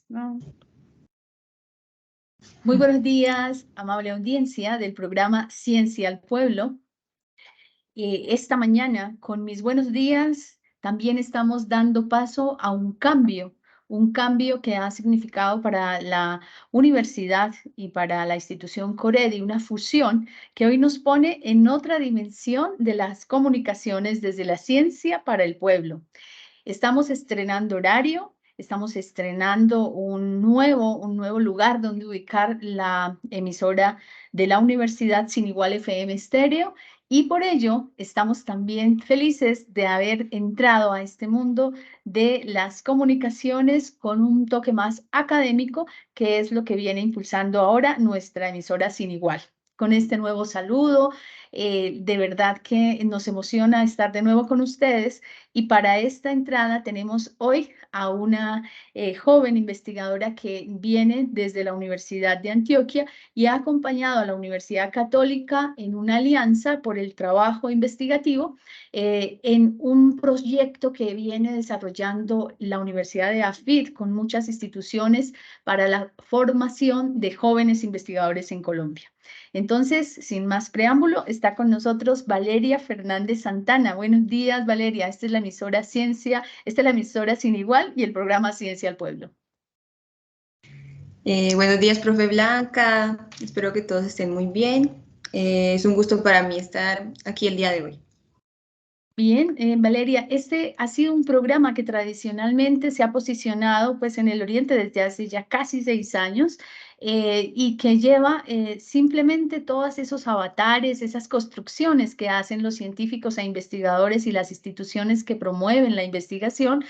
No. Muy buenos días, amable audiencia del programa Ciencia al Pueblo. Esta mañana, con mis buenos días, también estamos dando paso a un cambio que ha significado para la universidad y para la institución Coredi una fusión que hoy nos pone en otra dimensión de las comunicaciones desde la ciencia para el pueblo. Estamos estrenando horario, estamos estrenando un nuevo lugar donde ubicar la emisora de la Universidad Sin Igual FM Estéreo, y por ello estamos también felices de haber entrado a este mundo de las comunicaciones con un toque más académico, que es lo que viene impulsando ahora nuestra emisora Sin Igual. Con este nuevo saludo, de verdad que nos emociona estar de nuevo con ustedes. Y para esta entrada tenemos hoy a una joven investigadora que viene desde la Universidad de Antioquia y ha acompañado a la Universidad Católica en una alianza por el trabajo investigativo en un proyecto que viene desarrollando la Universidad de AFIT con muchas instituciones para la formación de jóvenes investigadores en Colombia. Entonces, sin más preámbulo, está con nosotros Valeria Fernández Santana. Buenos días, Valeria. Esta es la emisora Ciencia, esta es la emisora Sin Igual y el programa Ciencia al Pueblo. Buenos días, profe Blanca. Espero que todos estén muy bien. Es un gusto para mí estar aquí el día de hoy. Bien, Valeria, este ha sido un programa que tradicionalmente se ha posicionado pues, en el Oriente desde hace ya casi 6 años y que lleva simplemente todos esos avatares, esas construcciones que hacen los científicos e investigadores y las instituciones que promueven la investigación,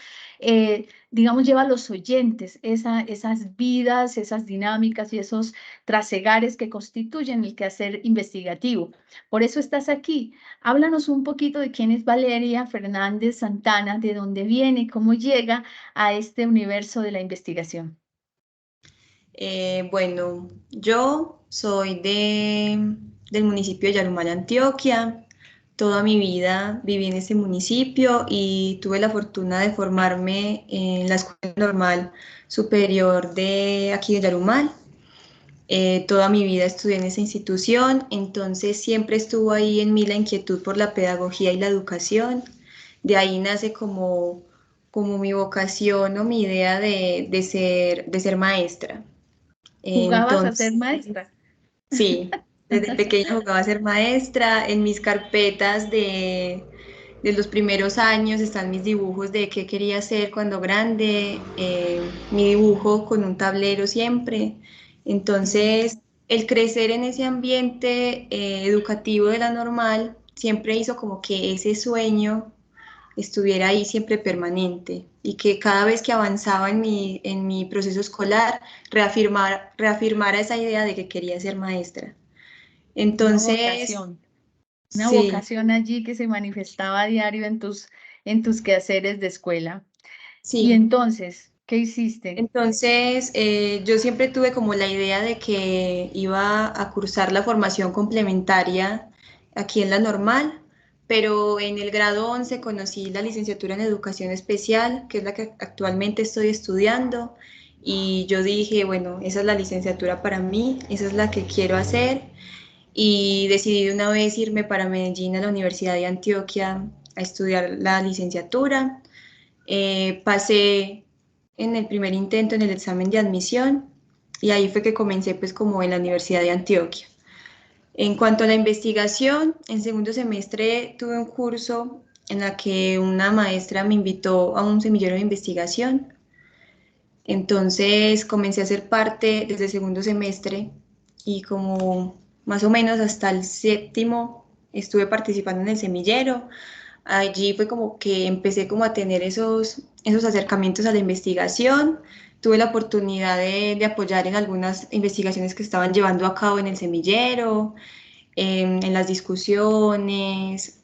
digamos, lleva a los oyentes esas vidas, esas dinámicas y esos trasegares que constituyen el quehacer investigativo. Por eso estás aquí. Háblanos un poquito de quién es Valeria Fernández Santana, de dónde viene, cómo llega a este universo de la investigación. Bueno, yo soy del municipio de Yarumal, Antioquia. Toda mi vida viví en ese municipio y tuve la fortuna de formarme en la Escuela Normal Superior de aquí de Yarumal. Toda mi vida estudié en esa institución, entonces siempre estuvo ahí en mí la inquietud por la pedagogía y la educación. De ahí nace como mi vocación o mi idea de ser maestra. ¿Jugabas a ser Entonces, maestra? sí, desde pequeña jugaba a ser maestra. En mis carpetas de los primeros años están mis dibujos de qué quería hacer cuando grande, mi dibujo con un tablero siempre. Entonces, el crecer en ese ambiente educativo de la normal siempre hizo como que ese sueño estuviera ahí siempre permanente y que cada vez que avanzaba en mi proceso escolar reafirmara esa idea de que quería ser maestra. Una Entonces, vocación, una sí, vocación allí que se manifestaba a diario en tus quehaceres de escuela. Y sí. entonces, ¿qué hiciste? Entonces, yo siempre tuve como la idea de que iba a cursar la formación complementaria aquí en la normal, pero en el grado 11 conocí la licenciatura en educación especial, que es la que actualmente estoy estudiando, y yo dije, bueno, esa es la licenciatura para mí, esa es la que quiero hacer, y decidí de una vez irme para Medellín a la Universidad de Antioquia a estudiar la licenciatura. Pasé en el primer intento en el examen de admisión y ahí fue que comencé pues como en la Universidad de Antioquia. En cuanto a la investigación, en segundo semestre tuve un curso en la que una maestra me invitó a un semillero de investigación. Entonces comencé a ser parte desde el segundo semestre y como más o menos hasta el séptimo estuve participando en el semillero. Allí fue como que empecé como a tener esos acercamientos a la investigación. Tuve la oportunidad de apoyar en algunas investigaciones que estaban llevando a cabo en el semillero, en las discusiones,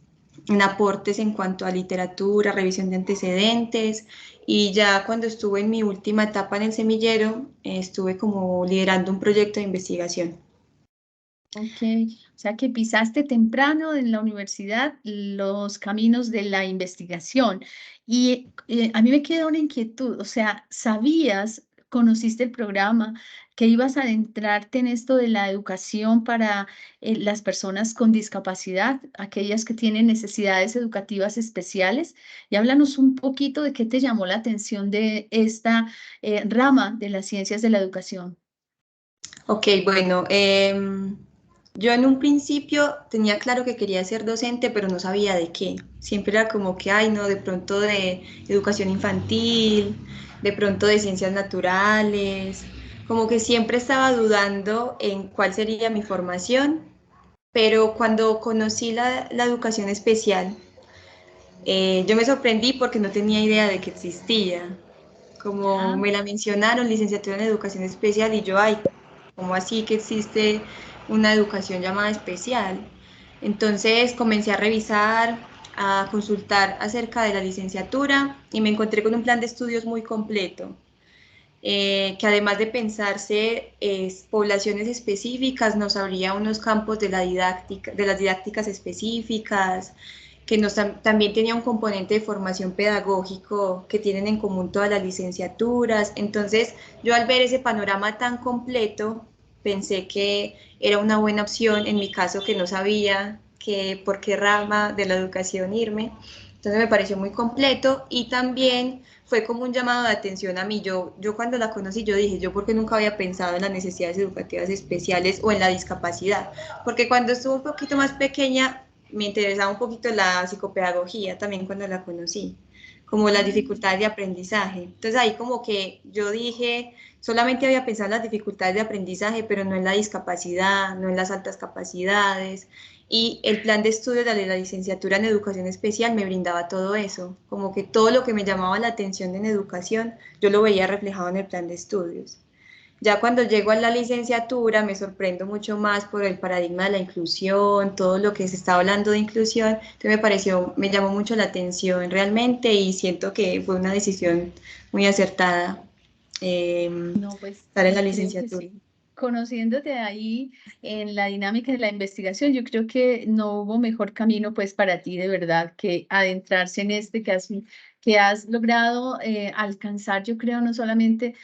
en aportes en cuanto a literatura, revisión de antecedentes. Y ya cuando estuve en mi última etapa en el semillero, estuve como liderando un proyecto de investigación. Ok, o sea que pisaste temprano en la universidad los caminos de la investigación. Y a mí me queda una inquietud, o sea, ¿sabías conociste el programa, que ibas a adentrarte en esto de la educación para las personas con discapacidad, aquellas que tienen necesidades educativas especiales. Y háblanos un poquito de qué te llamó la atención de esta rama de las ciencias de la educación. Ok, bueno, yo en un principio tenía claro que quería ser docente, pero no sabía de qué. Siempre era como que, ay, no, de pronto de educación infantil, de pronto de ciencias naturales, como que siempre estaba dudando en cuál sería mi formación, pero cuando conocí la educación especial, yo me sorprendí porque no tenía idea de que existía. Como Ah, me la mencionaron, licenciatura en educación especial, y yo, ay, ¿cómo así que existe una educación llamada especial? Entonces comencé a revisar, a consultar acerca de la licenciatura y me encontré con un plan de estudios muy completo, que además de pensarse poblaciones específicas, nos abría unos campos de la didáctica, de las didácticas específicas, que también tenía un componente de formación pedagógico que tienen en común todas las licenciaturas. Entonces, yo al ver ese panorama tan completo, pensé que era una buena opción, en mi caso que no sabía por qué rama de la educación irme. Entonces me pareció muy completo y también fue como un llamado de atención a mí. Yo cuando la conocí, yo dije, yo porque nunca había pensado en las necesidades educativas especiales o en la discapacidad, porque cuando estuve un poquito más pequeña me interesaba un poquito la psicopedagogía también cuando la conocí, como las dificultades de aprendizaje. Entonces ahí como que yo dije, solamente había pensado en las dificultades de aprendizaje, pero no en la discapacidad, no en las altas capacidades. Y el plan de estudios de la licenciatura en educación especial me brindaba todo eso, como que todo lo que me llamaba la atención en educación, yo lo veía reflejado en el plan de estudios. Ya cuando llego a la licenciatura me sorprendo mucho más por el paradigma de la inclusión, todo lo que se está hablando de inclusión, entonces me llamó mucho la atención realmente y siento que fue una decisión muy acertada no, pues estar en la creo que licenciatura. sí. Conociéndote ahí en la dinámica de la investigación, yo creo que no hubo mejor camino pues para ti de verdad que adentrarse en este que has logrado alcanzar, yo creo, no solamente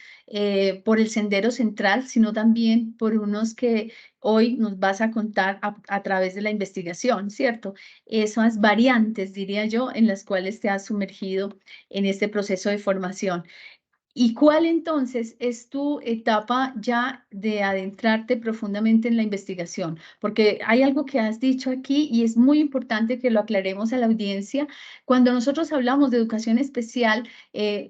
por el sendero central, sino también por unos que hoy nos vas a contar a través de la investigación, ¿cierto? Esas variantes, diría yo, en las cuales te has sumergido en este proceso de formación. ¿Y cuál entonces es tu etapa ya de adentrarte profundamente en la investigación? Porque hay algo que has dicho aquí y es muy importante que lo aclaremos a la audiencia. Cuando nosotros hablamos de educación especial,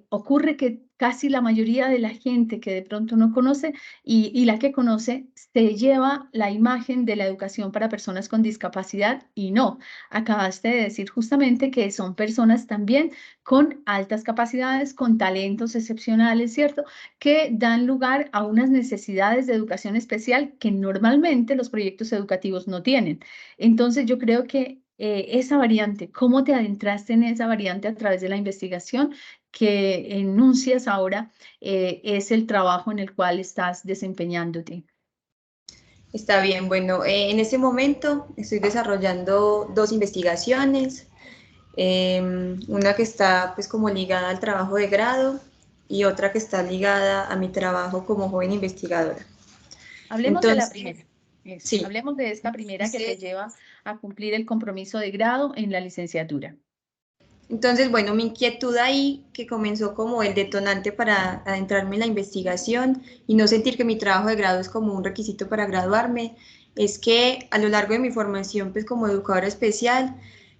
ocurre que casi la mayoría de la gente que de pronto no conoce y la que conoce se lleva la imagen de la educación para personas con discapacidad y no. Acabaste de decir justamente que son personas también con altas capacidades, con talentos excepcionales, ¿cierto? Que dan lugar a unas necesidades de educación especial que normalmente los proyectos educativos no tienen. Entonces, yo creo que esa variante, cómo te adentraste en esa variante a través de la investigación que enuncias ahora, es el trabajo en el cual estás desempeñándote. Está bien, bueno, en este momento estoy desarrollando dos investigaciones, una que está pues como ligada al trabajo de grado y otra que está ligada a mi trabajo como joven investigadora. Hablemos de la Entonces, primera. Eso. sí, Hablemos de esta primera que te entonces, lleva a cumplir el compromiso de grado en la licenciatura. entonces, bueno, mi inquietud ahí, que comenzó como el detonante para adentrarme en la investigación y no sentir que mi trabajo de grado es como un requisito para graduarme, es que a lo largo de mi formación, pues como educadora especial,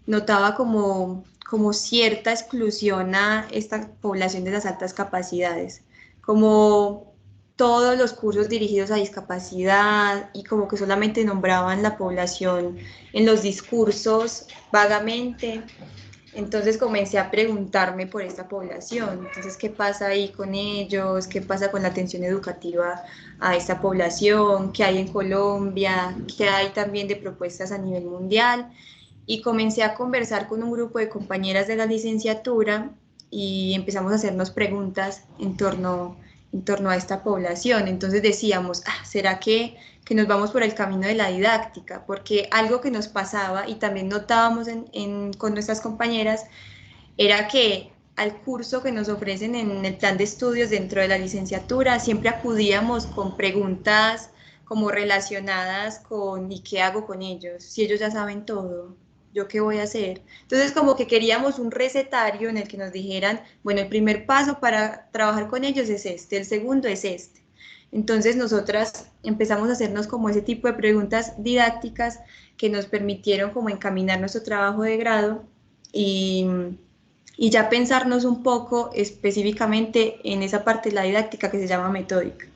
notaba como cierta exclusión a esta población de las altas capacidades, como todos los cursos dirigidos a discapacidad y como que solamente nombraban la población en los discursos vagamente. Entonces comencé a preguntarme por esta población. Entonces, ¿qué pasa ahí con ellos? ¿Qué pasa con la atención educativa a esta población? ¿Qué hay en Colombia? ¿Qué hay también de propuestas a nivel mundial? Y comencé a conversar con un grupo de compañeras de la licenciatura y empezamos a hacernos preguntas en torno a esta población. Entonces decíamos, ¿será que nos vamos por el camino de la didáctica? Porque algo que nos pasaba y también notábamos con nuestras compañeras era que al curso que nos ofrecen en el plan de estudios dentro de la licenciatura, siempre acudíamos con preguntas como relacionadas con ¿y qué hago con ellos? Si ellos ya saben todo, ¿yo qué voy a hacer? Entonces como que queríamos un recetario en el que nos dijeran, bueno, el primer paso para trabajar con ellos es este, el segundo es este. Entonces nosotras empezamos a hacernos como ese tipo de preguntas didácticas que nos permitieron como encaminar nuestro trabajo de grado y, y ya pensarnos un poco específicamente en esa parte de la didáctica que se llama metódica.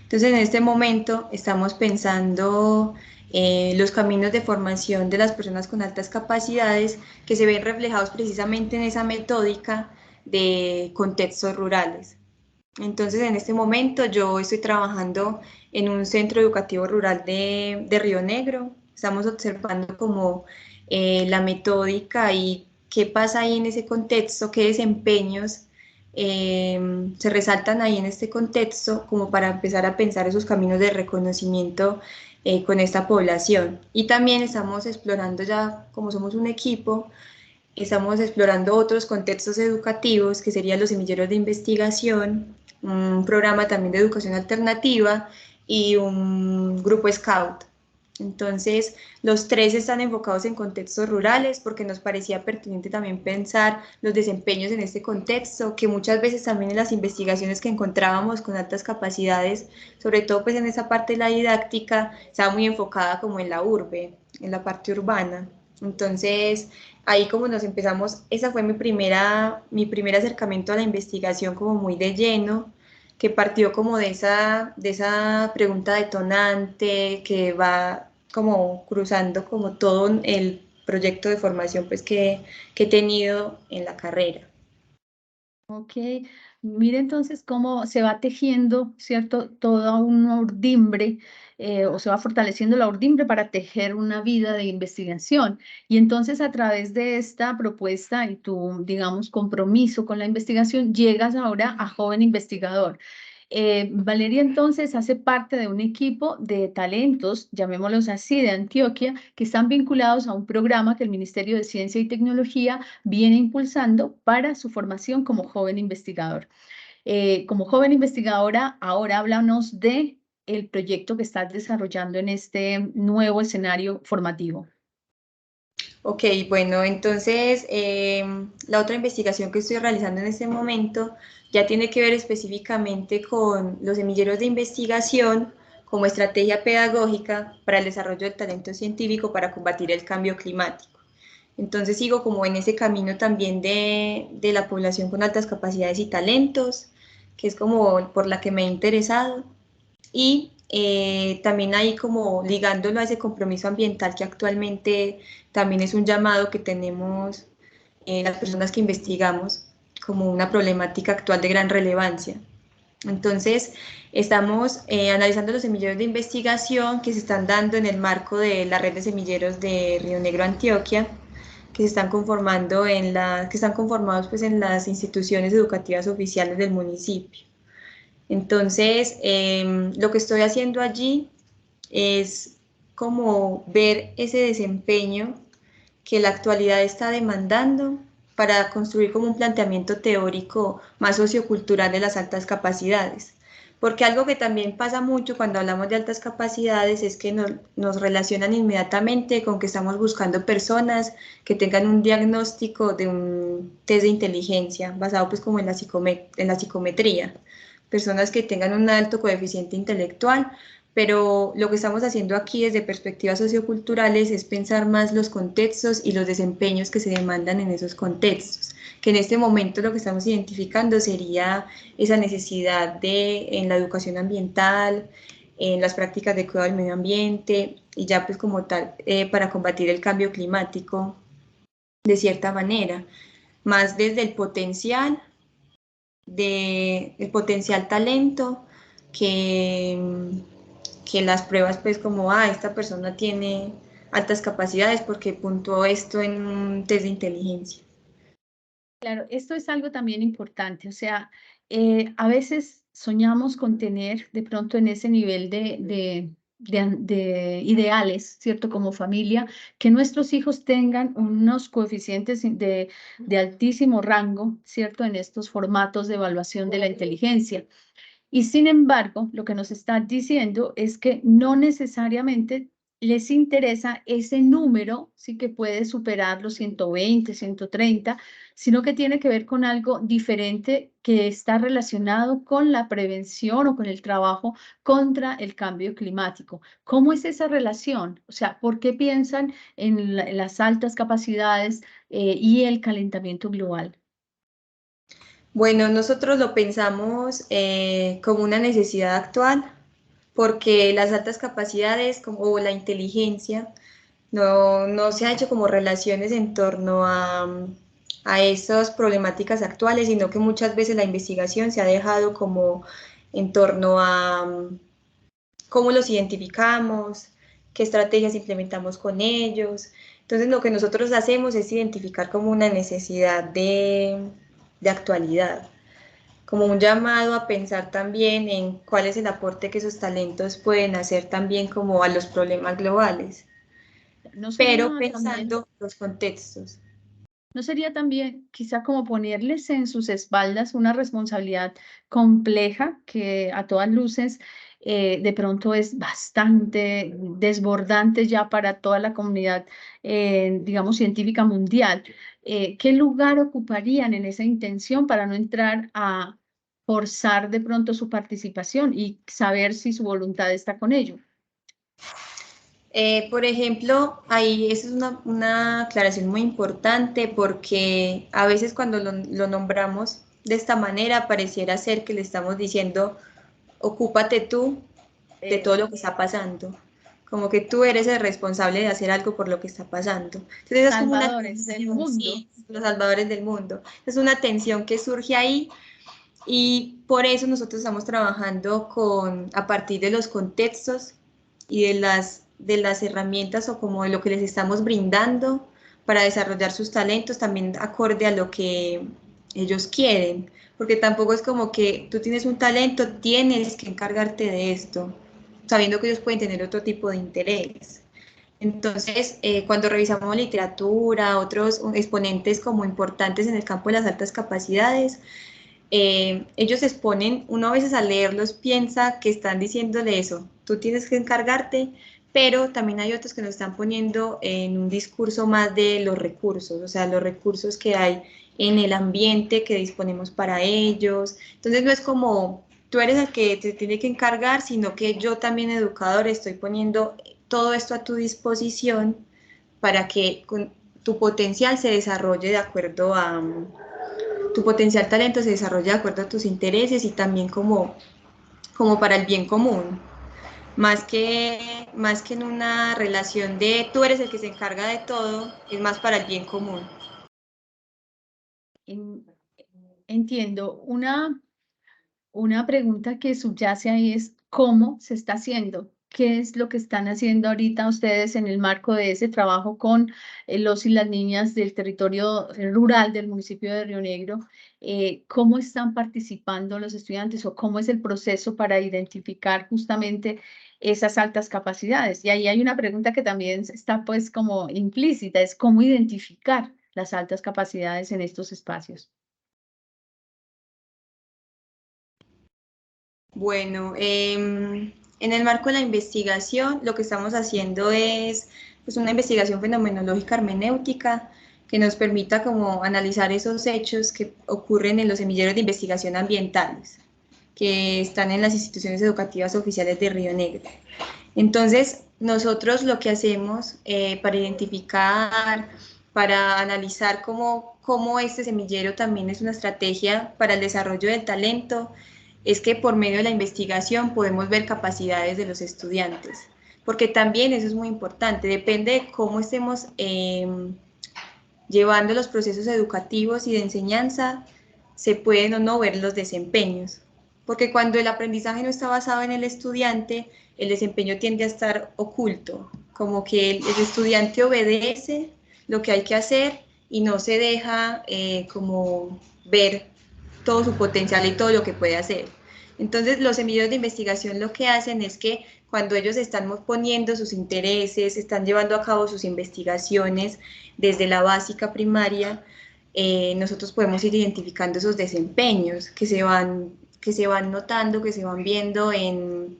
Entonces, en este momento estamos pensando los caminos de formación de las personas con altas capacidades que se ven reflejados precisamente en esa metódica de contextos rurales. Entonces, en este momento yo estoy trabajando en un centro educativo rural de Río Negro. Estamos observando como la metódica y qué pasa ahí en ese contexto, qué desempeños se resaltan ahí en este contexto, como para empezar a pensar esos caminos de reconocimiento con esta población. Y también estamos explorando ya, como somos un equipo, estamos explorando otros contextos educativos, que serían los semilleros de investigación, un programa también de educación alternativa y un grupo Scout. Entonces, los tres están enfocados en contextos rurales porque nos parecía pertinente también pensar los desempeños en este contexto, que muchas veces también en las investigaciones que encontrábamos con altas capacidades, sobre todo pues en esa parte de la didáctica, estaba muy enfocada como en la urbe, en la parte urbana. Entonces, ahí como nos empezamos, esa fue mi primer acercamiento a la investigación como muy de lleno, que partió como de esa pregunta detonante que va como cruzando como todo el proyecto de formación pues que he tenido en la carrera. Ok, mire entonces cómo se va tejiendo, ¿cierto? Toda una urdimbre, o se va fortaleciendo la urdimbre para tejer una vida de investigación. Y entonces a través de esta propuesta y tu, digamos, compromiso con la investigación, llegas ahora a joven investigador. Valeria entonces hace parte de un equipo de talentos, llamémoslos así, de Antioquia, que están vinculados a un programa que el Ministerio de Ciencia y Tecnología viene impulsando para su formación como joven investigador. Como joven investigadora, ahora háblanos de el proyecto que estás desarrollando en este nuevo escenario formativo. Ok, bueno, entonces la otra investigación que estoy realizando en este momento ya tiene que ver específicamente con los semilleros de investigación como estrategia pedagógica para el desarrollo del talento científico para combatir el cambio climático. Entonces sigo como en ese camino también de la población con altas capacidades y talentos, que es como por la que me he interesado. Y también ahí como ligándolo a ese compromiso ambiental que actualmente también es un llamado que tenemos las personas que investigamos como una problemática actual de gran relevancia. Entonces, estamos analizando los semilleros de investigación que se están dando en el marco de la red de semilleros de Río Negro, Antioquia, que se están conformando que están conformados pues en las instituciones educativas oficiales del municipio. Entonces, lo que estoy haciendo allí es como ver ese desempeño que la actualidad está demandando para construir como un planteamiento teórico más sociocultural de las altas capacidades. Porque algo que también pasa mucho cuando hablamos de altas capacidades es que nos relacionan inmediatamente con que estamos buscando personas que tengan un diagnóstico de un test de inteligencia basado pues como en la psicometría, personas que tengan un alto coeficiente intelectual, pero lo que estamos haciendo aquí desde perspectivas socioculturales es pensar más los contextos y los desempeños que se demandan en esos contextos, que en este momento lo que estamos identificando sería esa necesidad en la educación ambiental, en las prácticas de cuidado del medio ambiente y ya pues como tal para combatir el cambio climático de cierta manera, más desde el potencial talento que, que las pruebas pues como, esta persona tiene altas capacidades porque puntuó esto en un test de inteligencia. Claro, esto es algo también importante, o sea, a veces soñamos con tener de pronto en ese nivel de ideales, ¿cierto? Como familia, que nuestros hijos tengan unos coeficientes de altísimo rango, ¿cierto? En estos formatos de evaluación de la inteligencia. Y sin embargo, lo que nos está diciendo es que no necesariamente les interesa ese número, sí que puede superar los 120, 130, sino que tiene que ver con algo diferente que está relacionado con la prevención o con el trabajo contra el cambio climático. ¿Cómo es esa relación? O sea, ¿por qué piensan en las altas capacidades y el calentamiento global? Bueno, nosotros lo pensamos como una necesidad actual, porque las altas capacidades o la inteligencia no se ha hecho como relaciones en torno a esas problemáticas actuales, sino que muchas veces la investigación se ha dejado como en torno a cómo los identificamos, qué estrategias implementamos con ellos. Entonces, lo que nosotros hacemos es identificar como una necesidad de actualidad, como un llamado a pensar también en cuál es el aporte que esos talentos pueden hacer también como a los problemas globales, ¿No pero sería también pensando los contextos. ¿No sería también quizá como ponerles en sus espaldas una responsabilidad compleja que a todas luces de pronto es bastante desbordante ya para toda la comunidad, digamos, científica mundial? ¿Qué lugar ocuparían en esa intención para no entrar a forzar de pronto su participación y saber si su voluntad está con ello? Por ejemplo, ahí esa es una aclaración muy importante porque a veces cuando lo nombramos de esta manera pareciera ser que le estamos diciendo, ocúpate tú de todo lo que está pasando, como que tú eres el responsable de hacer algo por lo que está pasando. Entonces es como una Salvadores del tensión, mundo. sí, los salvadores del mundo. Es una tensión que surge ahí y por eso nosotros estamos trabajando a partir de los contextos y de las herramientas o como de lo que les estamos brindando para desarrollar sus talentos también acorde a lo que ellos quieren, porque tampoco es como que tú tienes un talento, tienes que encargarte de esto, sabiendo que ellos pueden tener otro tipo de interés. Entonces, cuando revisamos literatura, otros exponentes como importantes en el campo de las altas capacidades, ellos exponen, uno a veces al leerlos piensa que están diciéndole eso, tú tienes que encargarte, pero también hay otros que nos están poniendo en un discurso más de los recursos, o sea, los recursos que hay en el ambiente que disponemos para ellos. Entonces no es como tú eres el que te tiene que encargar, sino que yo también, educador, estoy poniendo todo esto a tu disposición para que tu potencial se desarrolle de acuerdo a tu potencial talento se desarrolla de acuerdo a tus intereses y también como para el bien común, más que en una relación de tú eres el que se encarga de todo, es más para el bien común. En- Entiendo. Una pregunta que subyace ahí es ¿cómo se está haciendo? ¿Qué es lo que están haciendo ahorita ustedes en el marco de ese trabajo con los y las niñas del territorio rural del municipio de Río Negro? ¿Cómo están participando los estudiantes o cómo es el proceso para identificar justamente esas altas capacidades? Y ahí hay una pregunta que también está pues como implícita, es cómo identificar las altas capacidades en estos espacios. Bueno, en el marco de la investigación, lo que estamos haciendo es pues, una investigación fenomenológica hermenéutica que nos permita como analizar esos hechos que ocurren en los semilleros de investigación ambientales que están en las instituciones educativas oficiales de Río Negro. Entonces, nosotros lo que hacemos para identificar, para analizar cómo este semillero también es una estrategia para el desarrollo del talento, es que por medio de la investigación podemos ver capacidades de los estudiantes, porque también eso es muy importante, depende de cómo estemos llevando los procesos educativos y de enseñanza, se pueden o no ver los desempeños. Porque cuando el aprendizaje no está basado en el estudiante, el desempeño tiende a estar oculto, como que el estudiante obedece lo que hay que hacer y no se deja como ver todo su potencial y todo lo que puede hacer. Entonces, los semilleros de investigación lo que hacen es que cuando ellos están poniendo sus intereses, están llevando a cabo sus investigaciones desde la básica primaria, nosotros podemos ir identificando esos desempeños que se van notando, que se van viendo en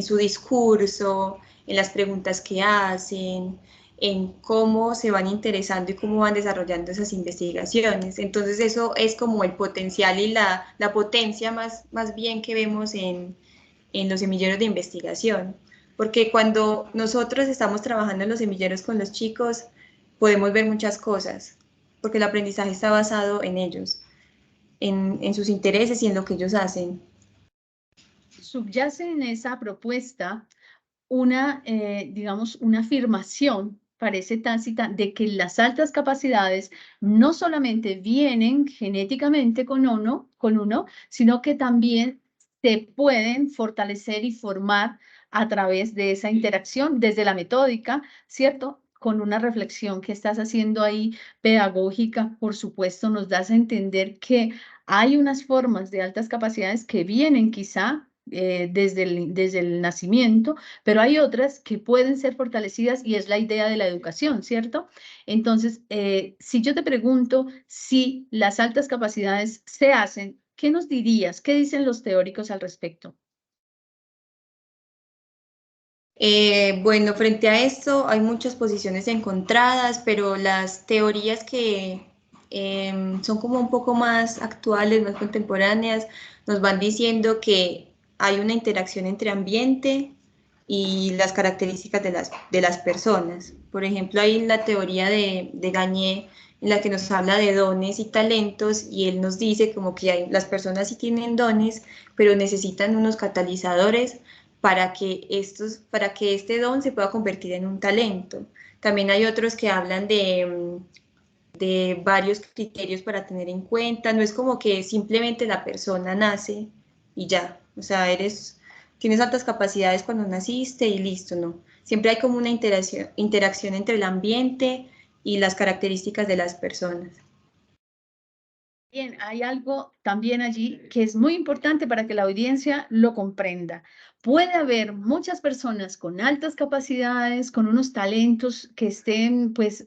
su discurso, en las preguntas que hacen, en cómo se van interesando y cómo van desarrollando esas investigaciones. Entonces eso es como el potencial y la potencia más bien que vemos en los semilleros de investigación. Porque cuando nosotros estamos trabajando en los semilleros con los chicos, podemos ver muchas cosas, porque el aprendizaje está basado en ellos, en sus intereses y en lo que ellos hacen. Subyace en esa propuesta una, digamos, una afirmación, parece tácita, de que las altas capacidades no solamente vienen genéticamente con uno, sino que también se pueden fortalecer y formar a través de esa interacción desde la metódica, ¿cierto? Con una reflexión que estás haciendo ahí pedagógica, por supuesto, nos das a entender que hay unas formas de altas capacidades que vienen quizá desde el nacimiento, pero hay otras que pueden ser fortalecidas y es la idea de la educación, ¿cierto? Entonces, si yo te pregunto si las altas capacidades se hacen, ¿qué nos dirías? ¿Qué dicen los teóricos al respecto? Bueno, frente a esto hay muchas posiciones encontradas, pero las teorías que son como un poco más actuales, más contemporáneas, nos van diciendo que hay una interacción entre ambiente y las características de las personas. Por ejemplo, hay la teoría de Gagné en la que nos habla de dones y talentos y él nos dice como que las personas sí tienen dones, pero necesitan unos catalizadores para que este don se pueda convertir en un talento. También hay otros que hablan de varios criterios para tener en cuenta. No es como que simplemente la persona nace y ya. O sea, tienes altas capacidades cuando naciste y listo, ¿no? Siempre hay como una interacción entre el ambiente y las características de las personas. Bien, hay algo también allí que es muy importante para que la audiencia lo comprenda. Puede haber muchas personas con altas capacidades, con unos talentos que estén pues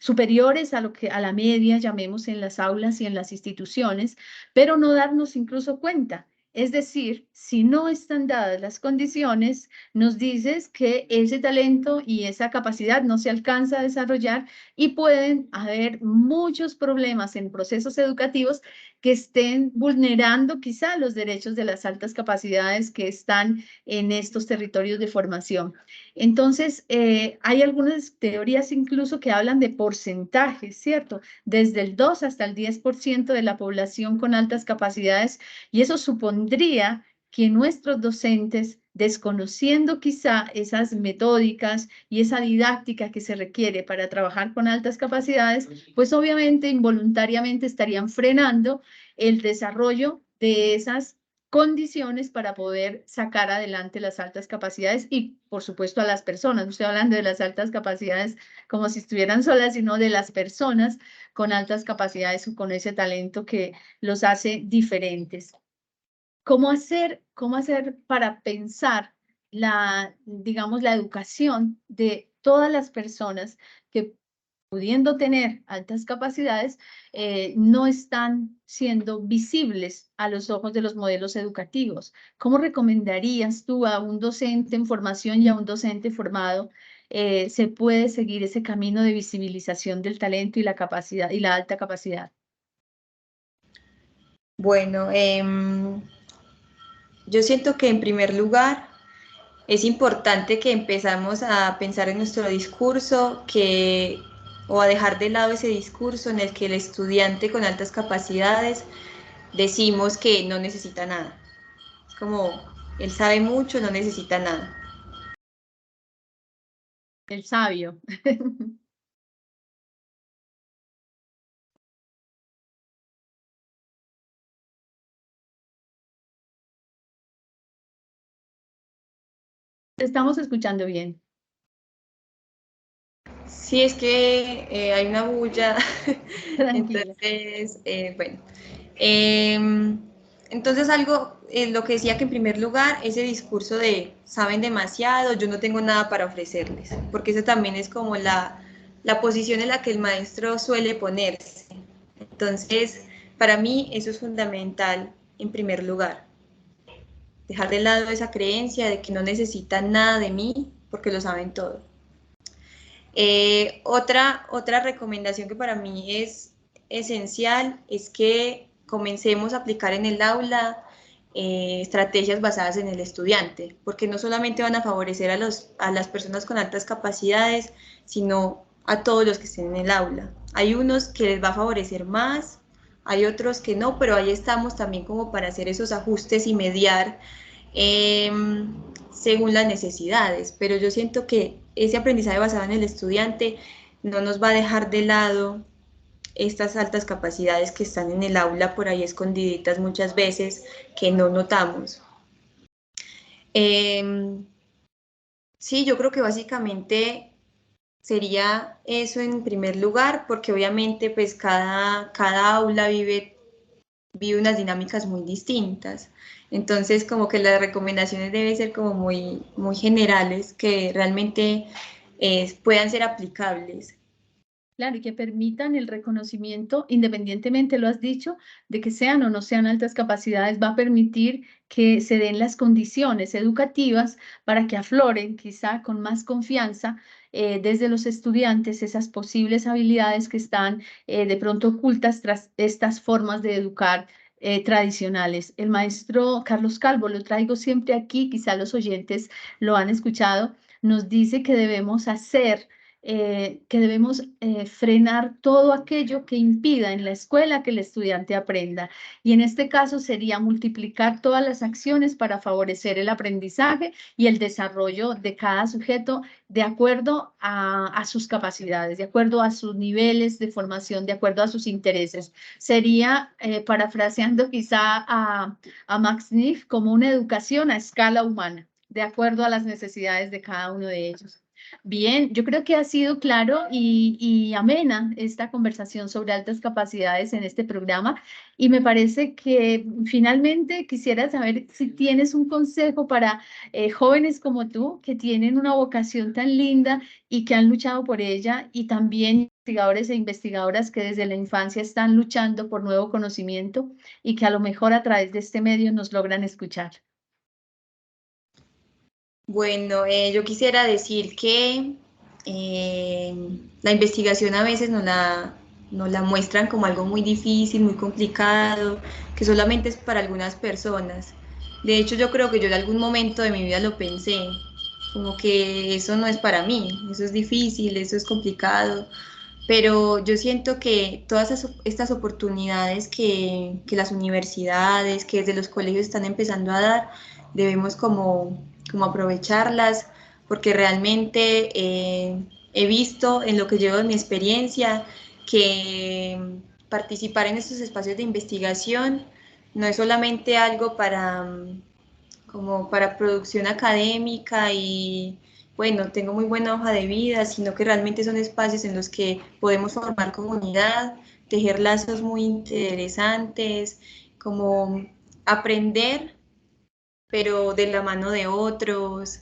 superiores a lo que a la media llamemos en las aulas y en las instituciones, pero no darnos incluso cuenta. Es decir, si no están dadas las condiciones, nos dices que ese talento y esa capacidad no se alcanza a desarrollar y pueden haber muchos problemas en procesos educativos que estén vulnerando quizá los derechos de las altas capacidades que están en estos territorios de formación. Entonces, hay algunas teorías incluso que hablan de porcentajes, ¿cierto? Desde el 2 hasta el 10% de la población con altas capacidades, y eso supondría que nuestros docentes, desconociendo quizá esas metódicas y esa didáctica que se requiere para trabajar con altas capacidades, pues obviamente involuntariamente estarían frenando el desarrollo de esas condiciones para poder sacar adelante las altas capacidades y, por supuesto, a las personas. No estoy hablando de las altas capacidades como si estuvieran solas, sino de las personas con altas capacidades o con ese talento que los hace diferentes. Cómo hacer para pensar digamos, la educación de todas las personas que pudiendo tener altas capacidades, no están siendo visibles a los ojos de los modelos educativos? ¿Cómo recomendarías tú a un docente en formación y a un docente formado se puede seguir ese camino de visibilización del talento y la capacidad y la alta capacidad? Bueno, yo siento que en primer lugar es importante que empezamos a pensar en nuestro discurso o a dejar de lado ese discurso en el que el estudiante con altas capacidades decimos que no necesita nada. Es como, él sabe mucho, no necesita nada. El sabio. Te estamos escuchando bien. Sí, es que hay una bulla, Tranquila. entonces, bueno. Em, entonces algo, lo que decía que en primer lugar, ese discurso de saben demasiado, yo no tengo nada para ofrecerles, porque esa también es como la posición en la que el maestro suele ponerse. Entonces, para mí eso es fundamental en primer lugar, dejar de lado esa creencia de que no necesitan nada de mí porque lo saben todo. Otra recomendación que para mí es esencial es que comencemos a aplicar en el aula estrategias basadas en el estudiante, porque no solamente van a favorecer a las personas con altas capacidades, sino a todos los que estén en el aula. Hay unos que les va a favorecer más, hay otros que no, pero ahí estamos también como para hacer esos ajustes y mediar eh, según las necesidades, pero yo siento que ese aprendizaje basado en el estudiante no nos va a dejar de lado estas altas capacidades que están en el aula por ahí escondiditas muchas veces que no notamos. Sí, yo creo que básicamente sería eso en primer lugar, porque obviamente pues cada aula vive unas dinámicas muy distintas. Entonces, como que las recomendaciones deben ser como muy generales, que realmente puedan ser aplicables. Claro, y que permitan el reconocimiento, independientemente, lo has dicho, de que sean o no sean altas capacidades, va a permitir que se den las condiciones educativas para que afloren quizá con más confianza desde los estudiantes esas posibles habilidades que están de pronto ocultas tras estas formas de educar tradicionales. El maestro Carlos Calvo, lo traigo siempre aquí, quizá los oyentes lo han escuchado, nos dice que debemos frenar todo aquello que impida en la escuela que el estudiante aprenda. Y en este caso sería multiplicar todas las acciones para favorecer el aprendizaje y el desarrollo de cada sujeto de acuerdo a sus capacidades, de acuerdo a sus niveles de formación, de acuerdo a sus intereses. Sería, parafraseando quizá a Max Neff, como una educación a escala humana, de acuerdo a las necesidades de cada uno de ellos. Bien, yo creo que ha sido claro y amena esta conversación sobre altas capacidades en este programa y me parece que finalmente quisiera saber si tienes un consejo para jóvenes como tú que tienen una vocación tan linda y que han luchado por ella y también investigadores e investigadoras que desde la infancia están luchando por nuevo conocimiento y que a lo mejor a través de este medio nos logran escuchar. Bueno, yo quisiera decir que la investigación a veces nos la muestran como algo muy difícil, muy complicado, que solamente es para algunas personas. De hecho, yo creo que yo en algún momento de mi vida lo pensé, como que eso no es para mí, eso es difícil, eso es complicado, pero yo siento que todas estas oportunidades que las universidades, que desde los colegios están empezando a dar, debemos como aprovecharlas, porque realmente he visto en lo que llevo de mi experiencia que participar en estos espacios de investigación no es solamente algo como para producción académica y bueno, tengo muy buena hoja de vida, sino que realmente son espacios en los que podemos formar comunidad, tejer lazos muy interesantes, como aprender, pero de la mano de otros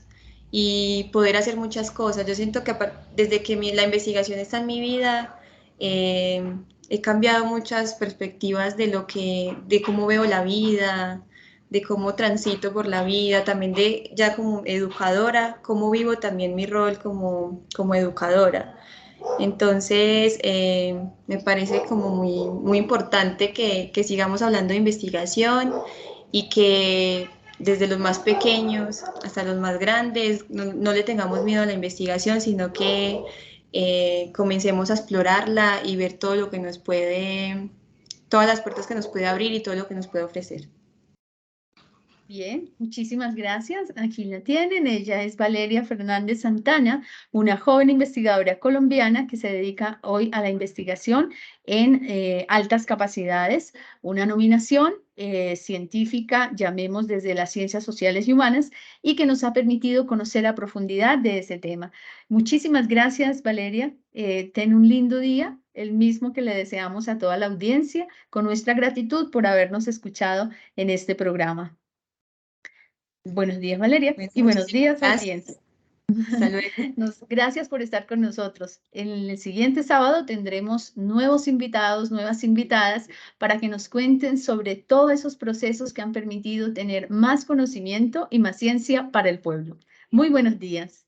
y poder hacer muchas cosas. Yo siento que desde que la investigación está en mi vida, he cambiado muchas perspectivas de cómo veo la vida, de cómo transito por la vida, también de ya como educadora, cómo vivo también mi rol como educadora. Entonces, me parece como muy importante que sigamos hablando de investigación y que desde los más pequeños hasta los más grandes no le tengamos miedo a la investigación, sino que comencemos a explorarla y ver todo lo que nos puede, todas las puertas que nos puede abrir y todo lo que nos puede ofrecer. Bien, muchísimas gracias. Aquí la tienen. Ella es Valeria Fernández Santana, una joven investigadora colombiana que se dedica hoy a la investigación en altas capacidades, una nominación científica, llamemos desde las ciencias sociales y humanas, y que nos ha permitido conocer a profundidad de ese tema. Muchísimas gracias, Valeria. Ten un lindo día. el mismo que le deseamos a toda la audiencia, con nuestra gratitud por habernos escuchado en este programa. Buenos días, Valeria, Bueno, y buenos muchísimas días, audiencia. gracias. Hasta luego. Gracias por estar con nosotros. En el siguiente sábado tendremos nuevos invitados, nuevas invitadas, para que nos cuenten sobre todos esos procesos que han permitido tener más conocimiento y más ciencia para el pueblo. Muy buenos días.